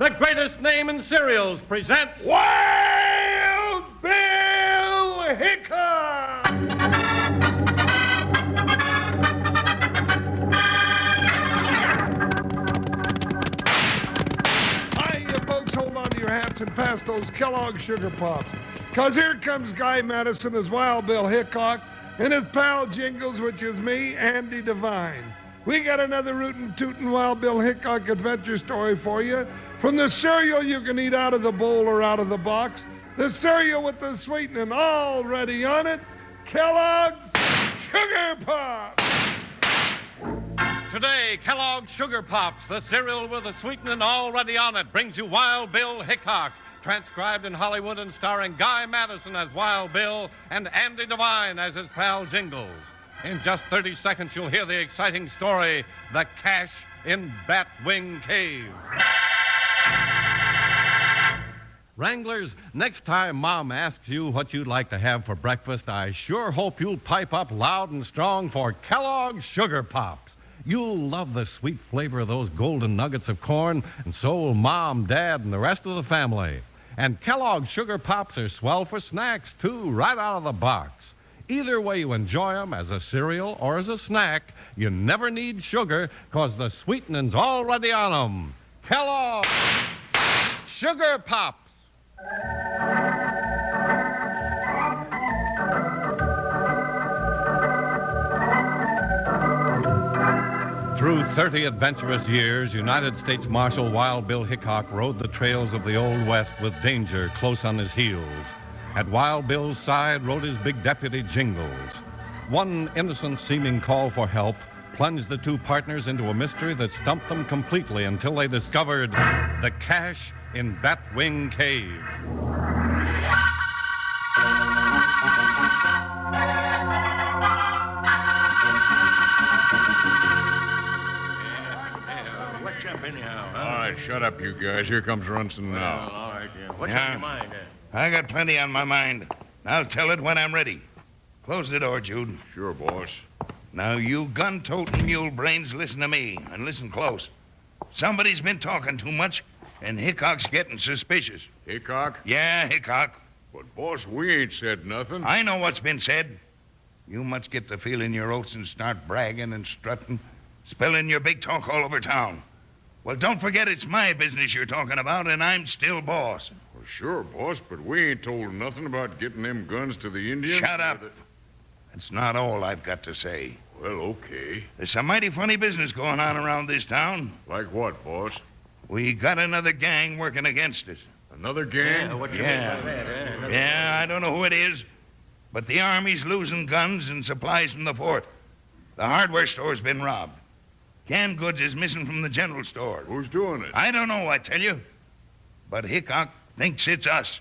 the greatest name in cereals, presents Wild Bill Hickok! Hi, you folks, hold on to your hats and pass those Kellogg Sugar Pops. Because here comes Guy Madison as Wild Bill Hickok and his pal Jingles, which is me, Andy Devine. We got another rootin' tootin' Wild Bill Hickok adventure story for you. From the cereal you can eat out of the bowl or out of the box, the cereal with the sweetening already on it, Kellogg's Sugar Pops. Today, Kellogg's Sugar Pops, the cereal with the sweetening already on it, brings you Wild Bill Hickok, transcribed in Hollywood and starring Guy Madison as Wild Bill and Andy Devine as his pal Jingles. In just 30 seconds, you'll hear the exciting story, The Cache in Batwing Cave. Wranglers, next time Mom asks you what you'd like to have for breakfast, I sure hope you'll pipe up loud and strong for Kellogg's Sugar Pops. You'll love the sweet flavor of those golden nuggets of corn, and so will Mom, Dad, and the rest of the family. And Kellogg's Sugar Pops are swell for snacks, too, right out of the box. Either way you enjoy them, as a cereal or as a snack, you never need sugar, because the sweetening's already on them. Kellogg's Sugar Pops. Through 30 adventurous years, United States Marshal Wild Bill Hickok rode the trails of the Old West with danger close on his heels. At Wild Bill's side rode his big deputy, Jingles. One innocent-seeming call for help plunged the two partners into a mystery that stumped them completely until they discovered the cache in Batwing Cave. What's up anyhow? Huh? All right, shut up, you guys. Here comes Runson now. All right, yeah. What's on your mind? I got plenty on my mind. I'll tell it when I'm ready. Close the door, Jude. Sure, boss. Now, you gun-toting mule brains, listen to me, and listen close. Somebody's been talking too much, and Hickok's getting suspicious. Hickok? Yeah, Hickok. But, boss, we ain't said nothing. I know what's been said. You must get the feel in your oats and start bragging and strutting, spilling your big talk all over town. Well, don't forget it's my business you're talking about, and I'm still boss. Well, sure, boss, but we ain't told nothing about getting them guns to the Indians. Shut up. That's not all I've got to say. Well, okay. There's some mighty funny business going on around this town. Like what, boss? We got another gang working against us. Another gang? Yeah, what you mean by that, eh? Yeah, I don't know who it is, but the Army's losing guns and supplies from the fort. The hardware store's been robbed. Canned goods is missing from the general store. Who's doing it? I don't know, I tell you. But Hickok thinks it's us.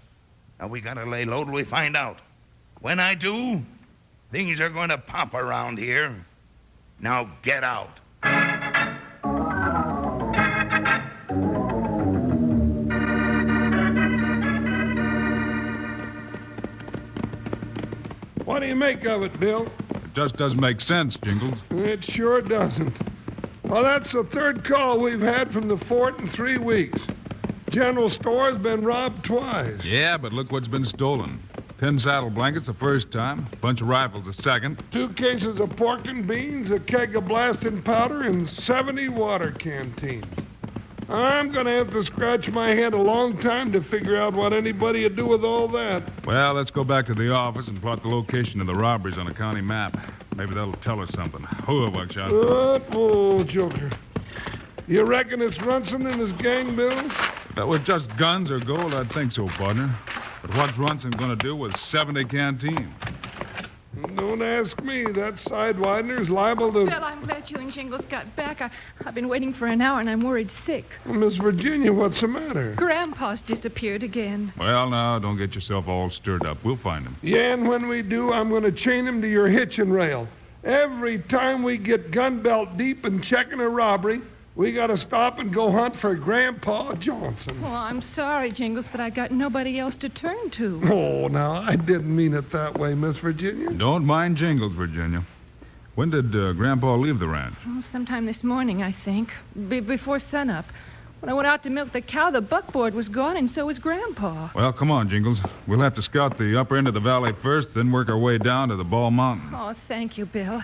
Now, we gotta lay low till we find out. When I do, things are going to pop around here. Now, get out. What do you make of it, Bill? It just doesn't make sense, Jingles. It sure doesn't. Well, that's the third call we've had from the fort in 3 weeks. General store's been robbed twice. Yeah, but look what's been stolen. 10 saddle blankets the first time, a bunch of rifles the second. 2 cases of pork and beans, a keg of blasting powder, and 70 water canteens. I'm going to have to scratch my head a long time to figure out what anybody would do with all that. Well, let's go back to the office and plot the location of the robberies on a county map. Maybe that'll tell us something. Whoa, Buckshot. Oh, Joker. You reckon it's Runson and his gang, Bill? If that was just guns or gold, I'd think so, partner. But what's Runson going to do with 70 canteens? Don't ask me. That sidewider's liable to... Well, I'm glad you and Jingles got back. I've been waiting for an hour, and I'm worried sick. Well, Miss Virginia, what's the matter? Grandpa's disappeared again. Well, now, don't get yourself all stirred up. We'll find him. Yeah, and when we do, I'm going to chain him to your hitching rail. Every time we get gun belt deep in checking a robbery, we got to stop and go hunt for Grandpa Johnson. Well, I'm sorry, Jingles, but I got nobody else to turn to. Oh, now, I didn't mean it that way, Miss Virginia. Don't mind Jingles, Virginia. When did Grandpa leave the ranch? Well, sometime this morning, I think. Before sunup. When I went out to milk the cow, the buckboard was gone, and so was Grandpa. Well, come on, Jingles. We'll have to scout the upper end of the valley first, then work our way down to the Ball Mountain. Oh, thank you, Bill.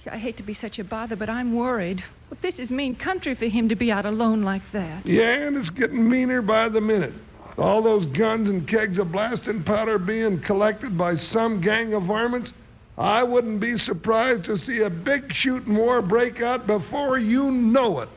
I hate to be such a bother, but I'm worried. But this is mean country for him to be out alone like that. Yeah, and it's getting meaner by the minute. All those guns and kegs of blasting powder being collected by some gang of varmints, I wouldn't be surprised to see a big shooting war break out before you know it.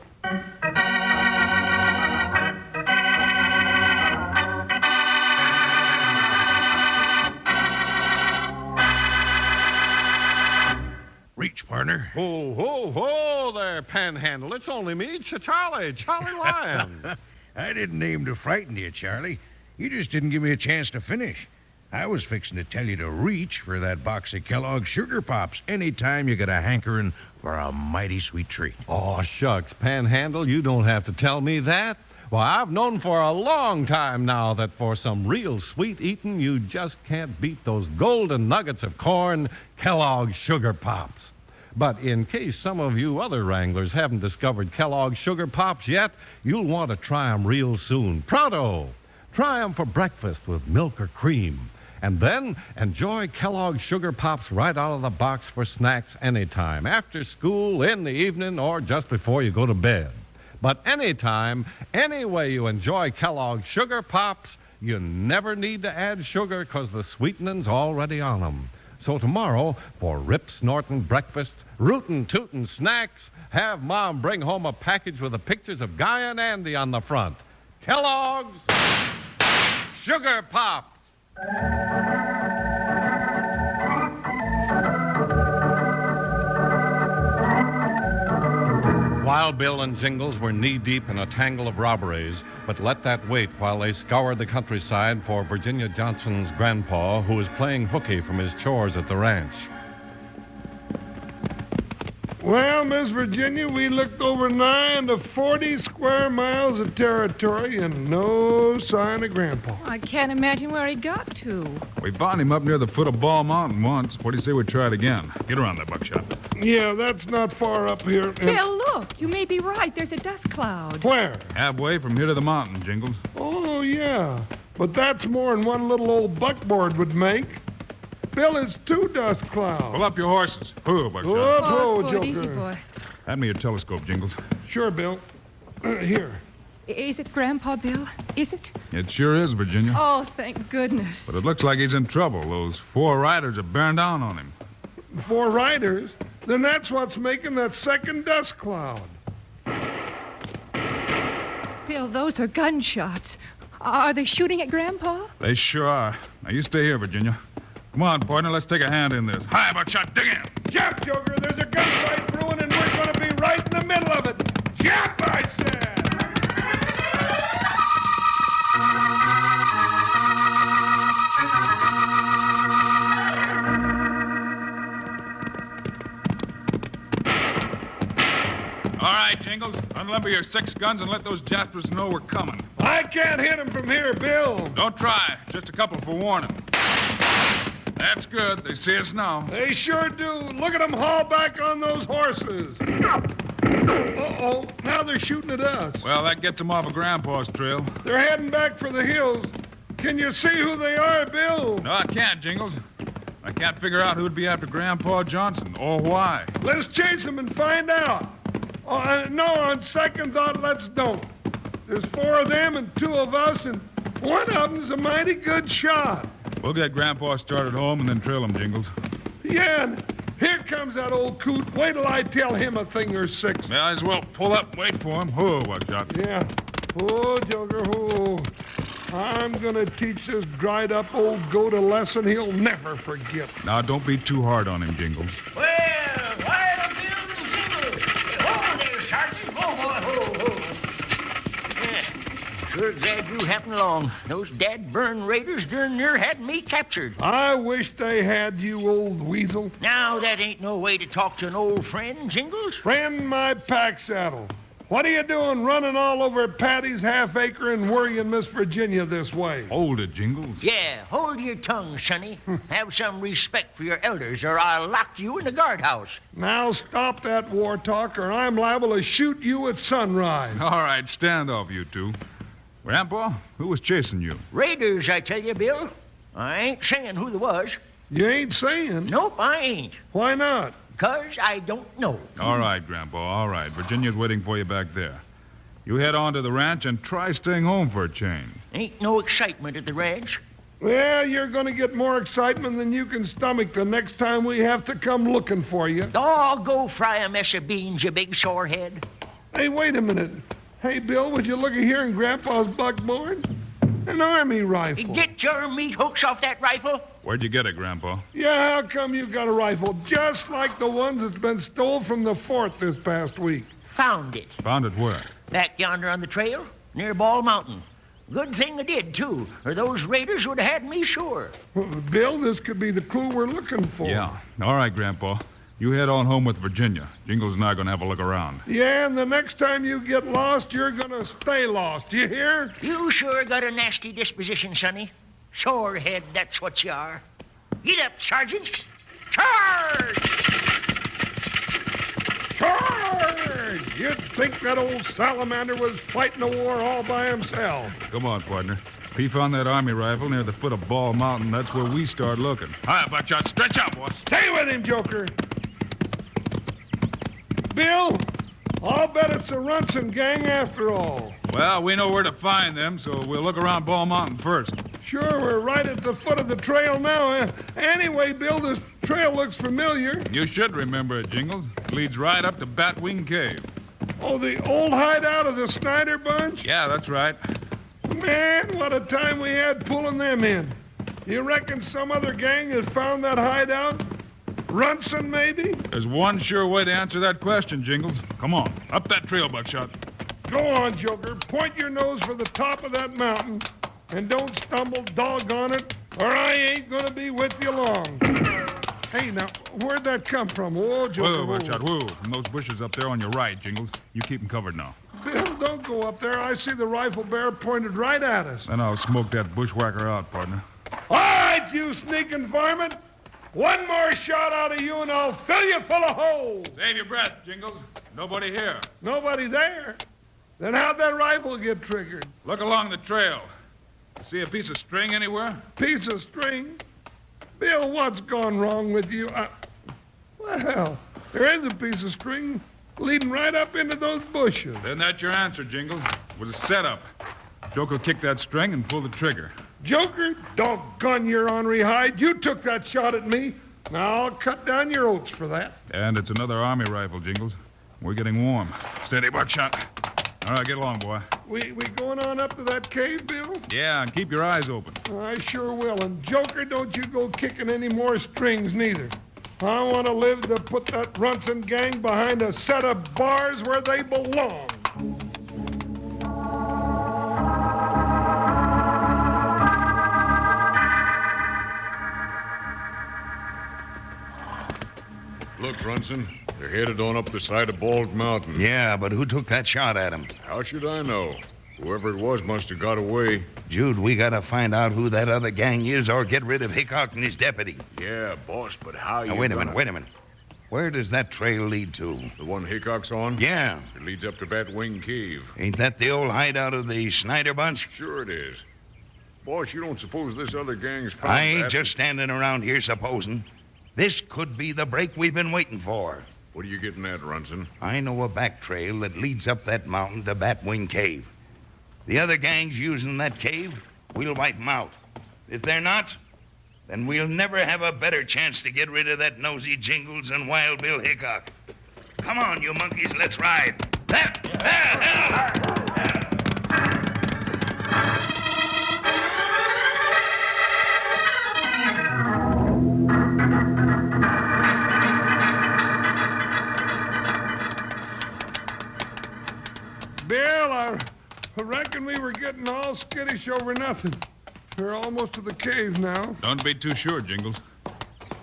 Reach, partner. Ho, ho, ho there, Panhandle. It's only me, Charlie Lyon. I didn't aim to frighten you, Charlie. You just didn't give me a chance to finish. I was fixing to tell you to reach for that box of Kellogg's Sugar Pops anytime you got a hankering for a mighty sweet treat. Oh, shucks, Panhandle, you don't have to tell me that. Why, I've known for a long time now that for some real sweet eating, you just can't beat those golden nuggets of corn, Kellogg's Sugar Pops. But in case some of you other wranglers haven't discovered Kellogg's Sugar Pops yet, you'll want to try 'em real soon. Pronto! Try 'em for breakfast with milk or cream. And then enjoy Kellogg's Sugar Pops right out of the box for snacks anytime, after school, in the evening, or just before you go to bed. But anytime, any way you enjoy Kellogg's Sugar Pops, you never need to add sugar because the sweetening's already on 'em. So tomorrow, for rip-snorting breakfast, rootin'-tootin' snacks, have Mom bring home a package with the pictures of Guy and Andy on the front. Kellogg's Sugar Pops! Wild Bill and Jingles were knee-deep in a tangle of robberies, but let that wait while they scoured the countryside for Virginia Johnson's grandpa, who was playing hooky from his chores at the ranch. Well, Miss Virginia, we looked over nigh into 40 square miles of territory and no sign of Grandpa. I can't imagine where he got to. We found him up near the foot of Ball Mountain once. What do you say we try it again? Get around there, Buckshot. Yeah, that's not far up here. Bill, look. You may be right. There's a dust cloud. Where? Halfway from here to the mountain, Jingles. Oh, yeah. But that's more than one little old buckboard would make. Bill, it's 2 dust clouds. Pull up your horses. Whoa, Buckshot. Whoa, Sport, Joker. easy, boy. Hand me your telescope, Jingles. Sure, Bill. Here. Is it Grandpa, Bill? Is it? It sure is, Virginia. Oh, thank goodness. But it looks like he's in trouble. Those 4 riders are bearing down on him. 4 riders? Then that's what's making that second dust cloud. Bill, those are gunshots. Are they shooting at Grandpa? They sure are. Now, you stay here, Virginia. Come on, partner, let's take a hand in this. Hi, Buckshot, dig in. Jump, Joker. There's a gunfight brewing, and we're going to be right in the middle of it. Jump, I said. All right, Jingles, unlimber your 6 guns and let those jaspers know we're coming. I can't hit him from here, Bill. Don't try. Just a couple for warning. That's good. They see us now. They sure do. Look at them haul back on those horses. Uh-oh. Now they're shooting at us. Well, that gets them off of Grandpa's trail. They're heading back for the hills. Can you see who they are, Bill? No, I can't, Jingles. I can't figure out who'd be after Grandpa Johnson or why. Let's chase them and find out. No, on second thought, let's don't. There's 4 of them and 2 of us, and one of them's a mighty good shot. We'll get Grandpa started home and then trail him, Jingles. Yeah, and here comes that old coot. Wait till I tell him a thing or 6. May I as well pull up and wait for him. Whoa, Buckshot. Yeah. Oh, Joker, oh. I'm gonna teach this dried-up old goat a lesson he'll never forget. Now, don't be too hard on him, Jingles. Well, Wild Bill and Jingles. Whoa there, Sergeant. Whoa, boy, whoa, whoa. Yeah, sure glad you happened along. Those dad-burn raiders darn near had me captured. I wish they had you, old weasel. Now, that ain't no way to talk to an old friend, Jingles. Friend my pack saddle. What are you doing running all over Patty's half-acre and worrying Miss Virginia this way? Hold it, Jingles. Yeah, hold your tongue, Sonny. Have some respect for your elders, or I'll lock you in the guardhouse. Now stop that war talk, or I'm liable to shoot you at sunrise. All right, stand off, you two. Grandpa, who was chasing you? Raiders, I tell you, Bill. I ain't saying who they was. You ain't saying? Nope, I ain't. Why not? 'Cause I don't know. All right, Grandpa, all right. Virginia's waiting for you back there. You head on to the ranch and try staying home for a change. Ain't no excitement at the ranch. Well, you're going to get more excitement than you can stomach the next time we have to come looking for you. Oh, go fry a mess of beans, you big sorehead. Hey, wait a minute. Hey, Bill, would you look at here in Grandpa's buckboard? An army rifle. Get your meat hooks off that rifle. Where'd you get it, Grandpa? Yeah, how come you got a rifle just like the ones that's been stole from the fort this past week? Found it. Found it where? Back yonder on the trail, near Ball Mountain. Good thing I did, too, or those raiders would have had me sure. Bill, this could be the clue we're looking for. Yeah. All right, Grandpa. You head on home with Virginia. Jingles and I are going to have a look around. Yeah, and the next time you get lost, you're going to stay lost. You hear? You sure got a nasty disposition, Sonny. Sorehead, that's what you are. Get up, Sergeant. Charge! Charge! You'd think that old salamander was fighting a war all by himself. Come on, partner. If he found that army rifle near the foot of Ball Mountain, that's where we start looking. All right, Buckshot, stretch out, boy. Stay with him, Joker. Bill, I'll bet it's a Runson gang after all. Well, we know where to find them, so we'll look around Ball Mountain first. Sure, we're right at the foot of the trail now. Anyway, Bill, this trail looks familiar. You should remember it, Jingles. It leads right up to Batwing Cave. Oh, the old hideout of the Snyder bunch? Yeah, that's right. Man, what a time we had pulling them in. You reckon some other gang has found that hideout? Runson, maybe? There's one sure way to answer that question, Jingles. Come on, up that trail, Buckshot. Go on, Joker. Point your nose for the top of that mountain. And don't stumble, doggone it, or I ain't gonna be with you long. Hey, now, where'd that come from? Whoa, Joker. Whoa, Buckshot, whoa. From those bushes up there on your right, Jingles. You keep them covered now. Bill, don't go up there. I see the rifle bearer pointed right at us. Then I'll smoke that bushwhacker out, partner. All right, you sneaking varmint. One more shot out of you and I'll fill you full of holes. Save your breath, Jingles. Nobody here. Nobody there? Then how'd that rifle get triggered? Look along the trail. See a piece of string anywhere? Piece of string? Bill, what's gone wrong with you? Well, there is a piece of string leading right up into those bushes. Then that's your answer, Jingles. It was a setup. Joker kicked that string and pulled the trigger. Joker, doggone your ornery hide. You took that shot at me. Now I'll cut down your oats for that. And it's another army rifle, Jingles. We're getting warm. Steady, Buckshot. All right, get along, boy. We going on up to that cave, Bill? Yeah, and keep your eyes open. I sure will. And Joker, don't you go kicking any more strings, neither. I want to live to put that Runson gang behind a set of bars where they belong. Look, Runson, they're headed on up the side of Bald Mountain. Yeah, but who took that shot at him? How should I know? Whoever it was must have got away. Jude, we gotta find out who that other gang is or get rid of Hickok and his deputy. Yeah, boss, but how you Now, wait a gonna- minute. Where does that trail lead to? The one Hickok's on? Yeah. It leads up to Batwing Cave. Ain't that the old hideout of the Snyder bunch? Sure it is. Boss, you don't suppose this other gang's found I ain't that? just standing around here supposing. This could be the break we've been waiting for. What are you getting at, Runson? I know a back trail that leads up that mountain to Batwing Cave. The other gangs using that cave, we'll wipe them out. If they're not, then we'll never have a better chance to get rid of that nosy Jingles and Wild Bill Hickok. Come on, you monkeys, let's ride. Bill, I reckon we were getting all skittish over nothing. We're almost to the cave now. Don't be too sure, Jingles.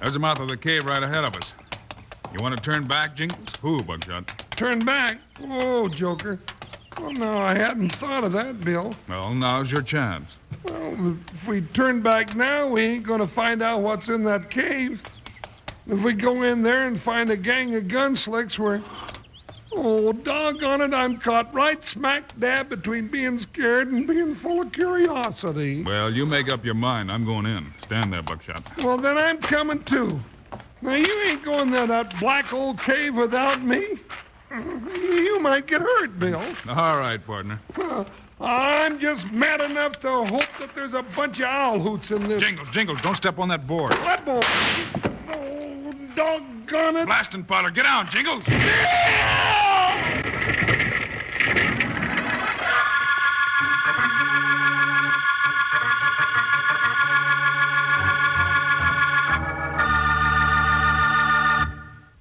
There's the mouth of the cave right ahead of us. You want to turn back, Jingles? Who, Buckshot? turn back. Oh, Joker. Well, no, I hadn't thought of that, Bill. Well, now's your chance. Well, if we turn back now, we ain't going to find out what's in that cave. If we go in there and find a gang of gunslicks, oh, doggone it, I'm caught right smack dab between being scared and being full of curiosity. Well, you make up your mind. I'm going in. Stand there, Buckshot. Well, then I'm coming too. Now, you ain't going to that black old cave without me. You might get hurt, Bill. All right, partner. I'm just mad enough to hope that there's a bunch of owl hoots in this. Jingles, don't step on that board. What board? Oh, doggone it. Blasting powder, get out, Jingles.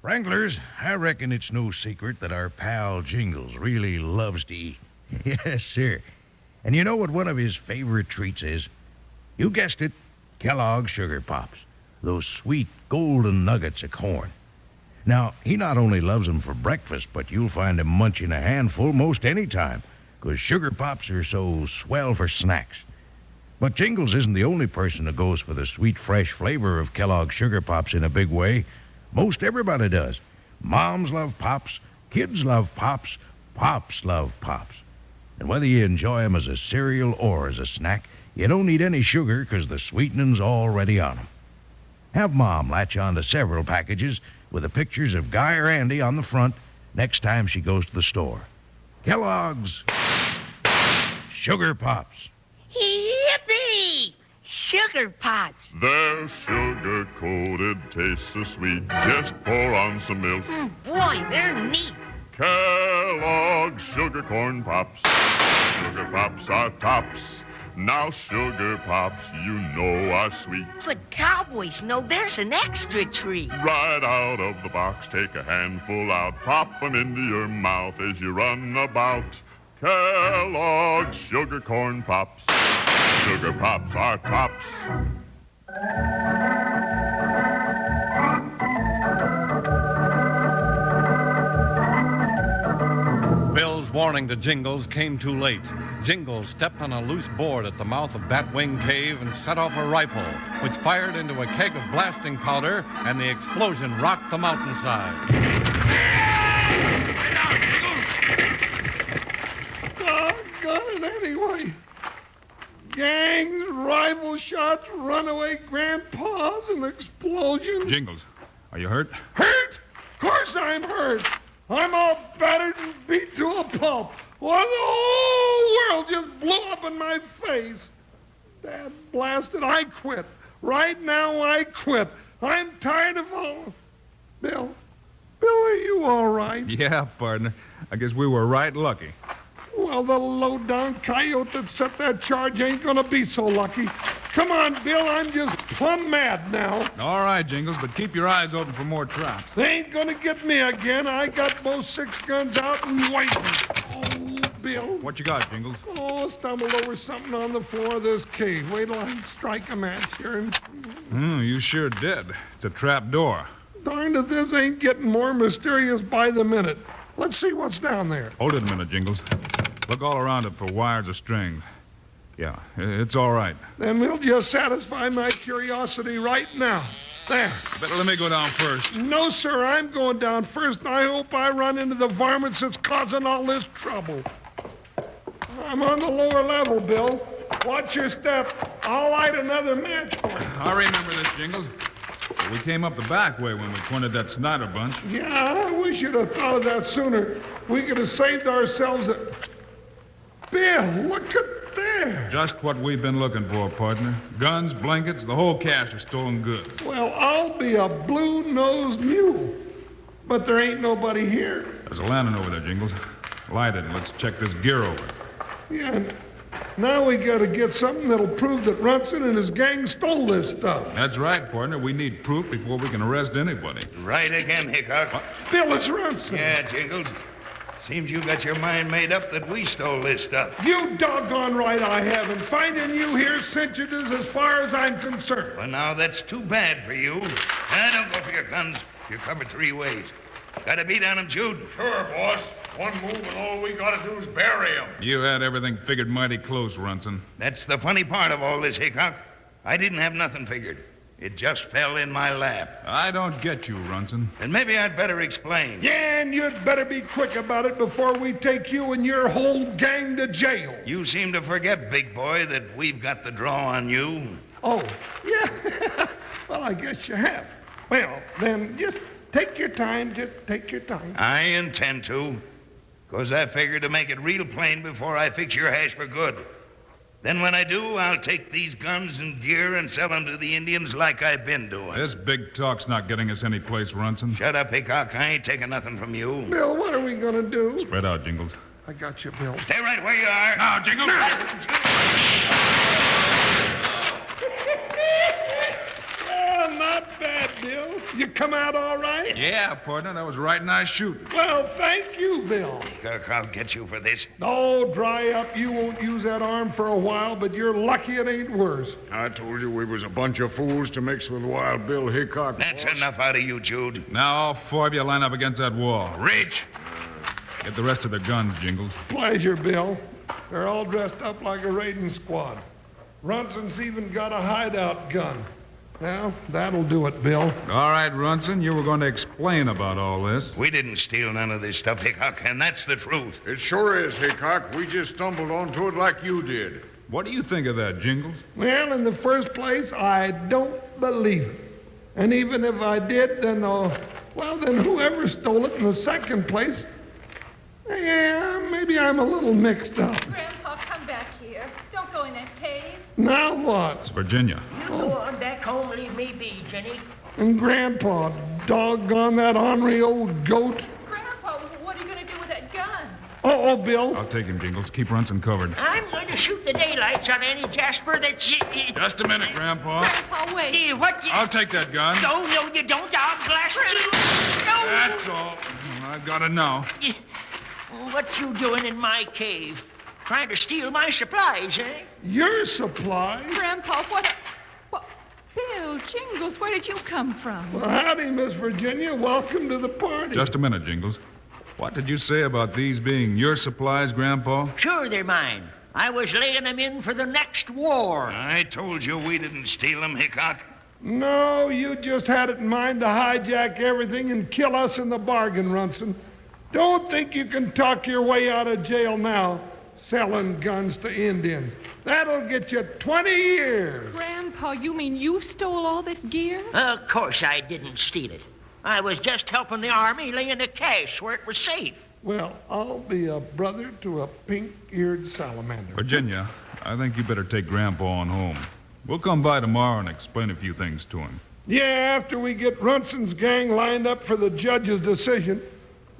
Wranglers, I reckon it's no secret that our pal Jingles really loves to eat. Yes, sir. And you know what one of his favorite treats is? You guessed it, Kellogg's Sugar Pops. Those sweet golden nuggets of corn. Now, he not only loves them for breakfast, but you'll find him munching a handful most any time, 'cause Sugar Pops are so swell for snacks. But Jingles isn't the only person who goes for the sweet, fresh flavor of Kellogg's Sugar Pops in a big way. Most everybody does. Moms love Pops, kids love Pops, Pops love Pops. And whether you enjoy 'em as a cereal or as a snack, you don't need any sugar 'cause the sweetening's already on 'em. Have Mom latch on to several packages with the pictures of Guy or Andy on the front next time she goes to the store. Kellogg's Sugar Pops. Yippee! Sugar Pops. They're sugar-coated, taste so sweet. Just pour on some milk. Boy, they're neat. Kellogg's Sugar Corn Pops. Sugar Pops are tops. Now Sugar Pops, you know, are sweet. But cowboys know there's an extra treat. Right out of the box, take a handful out. Pop 'em into your mouth as you run about. Kellogg's Sugar Corn Pops. Sugar Pops are tops. Bill's warning to Jingles came too late. Jingles stepped on a loose board at the mouth of Batwing Cave and set off a rifle, which fired into a keg of blasting powder, and the explosion rocked the mountainside. Doggone it anyway. Gangs, rifle shots, runaway grandpas, and explosions. Jingles, are you hurt? Hurt? Of course I'm hurt. I'm all battered and beat to a pulp. Why, the whole world just blew up in my face. Dad blasted, I quit. Right now, I quit. I'm tired of all... Bill, are you all right? Yeah, partner. I guess we were right lucky. Well, the low-down coyote that set that charge ain't gonna be so lucky. Come on, Bill, I'm just plumb mad now. All right, Jingles, but keep your eyes open for more traps. They ain't gonna get me again. I got both 6 guns out and waiting. Oh, Bill. What you got, Jingles? Oh, stumbled over something on the floor of this cave. Wait till I strike a match here. You sure did. It's a trap door. Darned if this ain't getting more mysterious by the minute. Let's see what's down there. Hold it a minute, Jingles. Look all around it for wires or strings. Yeah, it's all right. Then we'll just satisfy my curiosity right now. There. Better let me go down first. No, sir, I'm going down first, and I hope I run into the varmints that's causing all this trouble. I'm on the lower level, Bill. Watch your step. I'll light another match for you. I remember this, Jingles. We came up the back way when we pointed that Snyder bunch. Yeah, I wish you'd have thought of that sooner. We could have saved ourselves a... Bill, look at there. Just what we've been looking for, partner. Guns, blankets, the whole cache of stolen goods. Well, I'll be a blue-nosed mule. But there ain't nobody here. There's a lantern over there, Jingles. Light it and let's check this gear over. Yeah, and now we gotta get something that'll prove that Runson and his gang stole this stuff. That's right, partner. We need proof before we can arrest anybody. Right again, Hickok. What? Bill, it's Runson. Yeah, Jingles. Seems you got your mind made up that we stole this stuff. You doggone right I have, and finding you here cinches it as far as I'm concerned. Well, now, that's too bad for you. Now, don't go for your guns. You're covered 3 ways. Got a beat on him, Jude? Sure, boss. One move and all we gotta do is bury him. You had everything figured mighty close, Runson. That's the funny part of all this, Hickok. I didn't have nothing figured. It just fell in my lap. I don't get you, Runson. And maybe I'd better explain. Yeah, and you'd better be quick about it before we take you and your whole gang to jail. You seem to forget, big boy, that we've got the draw on you. Oh, yeah. Well, I guess you have. Well, then just take your time. Just take your time. I intend to. Because I figure to make it real plain before I fix your hash for good. Then when I do, I'll take these guns and gear and sell them to the Indians like I've been doing. This big talk's not getting us any place, Runson. Shut up, Hickok. I ain't taking nothing from you. Bill, what are we going to do? Spread out, Jingles. I got you, Bill. Stay right where you are. Now, Jingles. Well, not bad, Bill. You come out all right? Yeah, partner, that was right nice shooting. Well, thank you, Bill. Hickok, I'll get you for this. Oh, dry up. You won't use that arm for a while, but you're lucky it ain't worse. I told you we was a bunch of fools to mix with Wild Bill Hickok. That's boss. enough out of you, Jude. Now all four of you line up against that wall. Reach! Get the rest of the guns, Jingles. Pleasure, Bill. They're all dressed up like a raiding squad. Runson's even got a hideout gun. Well, that'll do it, Bill. All right, Runson, you were going to explain about all this. We didn't steal none of this stuff, Hickok, and that's the truth. It sure is, Hickok. We just stumbled onto it like you did. What do you think of that, Jingles? Well, in the first place, I don't believe it. And even if I did, then whoever stole it in the second place, yeah, maybe I'm a little mixed up. Grandpa, come back here. Don't go in that cave. Now what? It's Virginia. You go on back home and leave me be, Jenny. And Grandpa, doggone that ornery old goat. Grandpa, what are you going to do with that gun? Oh, Bill. I'll take him, Jingles. Keep Runson covered. I'm going to shoot the daylights on any Jasper that you... Just a minute, Grandpa. Grandpa, wait. What you... I'll take that gun. No, you don't. I'll blast you. No. That's all. I've got to know. What you doing in my cave? Trying to steal my supplies, eh? Your supplies? Grandpa, what... Bill, Jingles, where did you come from? Well, howdy, Miss Virginia. Welcome to the party. Just a minute, Jingles. What did you say about these being your supplies, Grandpa? Sure, they're mine. I was laying them in for the next war. I told you we didn't steal them, Hickok. No, you just had it in mind to hijack everything and kill us in the bargain, Runson. Don't think you can talk your way out of jail now, selling guns to Indians. That'll get you 20 years. Grandpa, you mean you stole all this gear? Of course I didn't steal it. I was just helping the army laying the cash where it was safe. Well, I'll be a brother to a pink-eared salamander. Virginia, I think you better take Grandpa on home. We'll come by tomorrow and explain a few things to him. Yeah, after we get Runson's gang lined up for the judge's decision.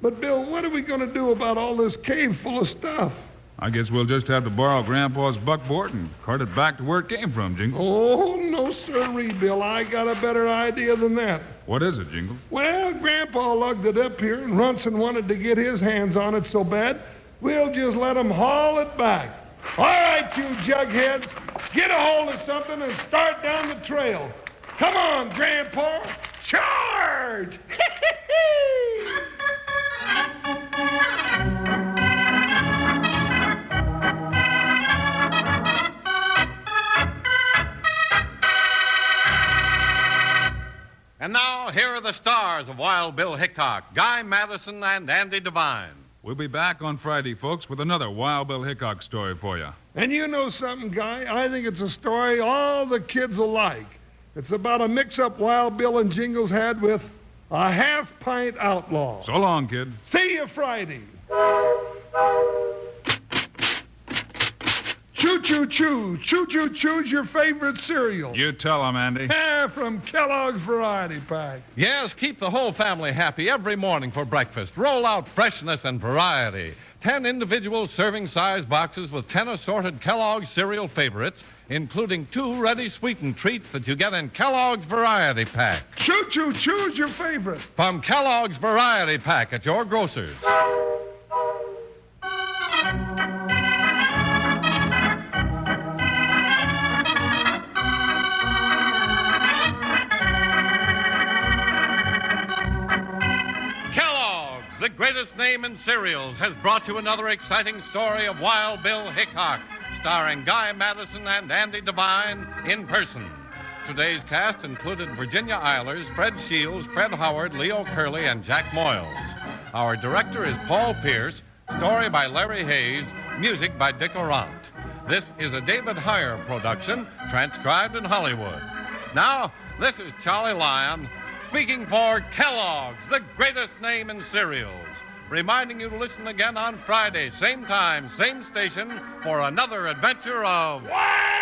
But, Bill, what are we going to do about all this cave full of stuff? I guess we'll just have to borrow Grandpa's buckboard and cart it back to where it came from, Jingles. Oh, no sirree, Bill. I got a better idea than that. What is it, Jingles? Well, Grandpa lugged it up here, and Runson wanted to get his hands on it so bad, we'll just let him haul it back. All right, you jugheads, get a hold of something and start down the trail. Come on, Grandpa. Charge! And now, here are the stars of Wild Bill Hickok, Guy Madison and Andy Devine. We'll be back on Friday, folks, with another Wild Bill Hickok story for you. And you know something, Guy? I think it's a story all the kids will like. It's about a mix-up Wild Bill and Jingles had with a half-pint outlaw. So long, kid. See you Friday. Choo-choo-choo. Choo-choo-choo's your favorite cereal. You tell him, Andy. From Kellogg's Variety Pack. Yes, keep the whole family happy every morning for breakfast. Roll out freshness and variety. 10 individual serving-size boxes with 10 assorted Kellogg's cereal favorites, including 2 ready sweetened treats that you get in Kellogg's Variety Pack. Choo-choo-choo's your favorite. From Kellogg's Variety Pack at your grocer's. greatest name in cereals, has brought you another exciting story of Wild Bill Hickok, starring Guy Madison and Andy Devine in person. Today's cast included Virginia Eilers, Fred Shields, Fred Howard, Leo Curley, and Jack Moyles. Our director is Paul Pierce, story by Larry Hayes, music by Dick Orant. This is a David Heyer production, transcribed in Hollywood. Now, this is Charlie Lyon, speaking for Kellogg's, the greatest name in cereals, reminding you to listen again on Friday, same time, same station, for another adventure of... Wild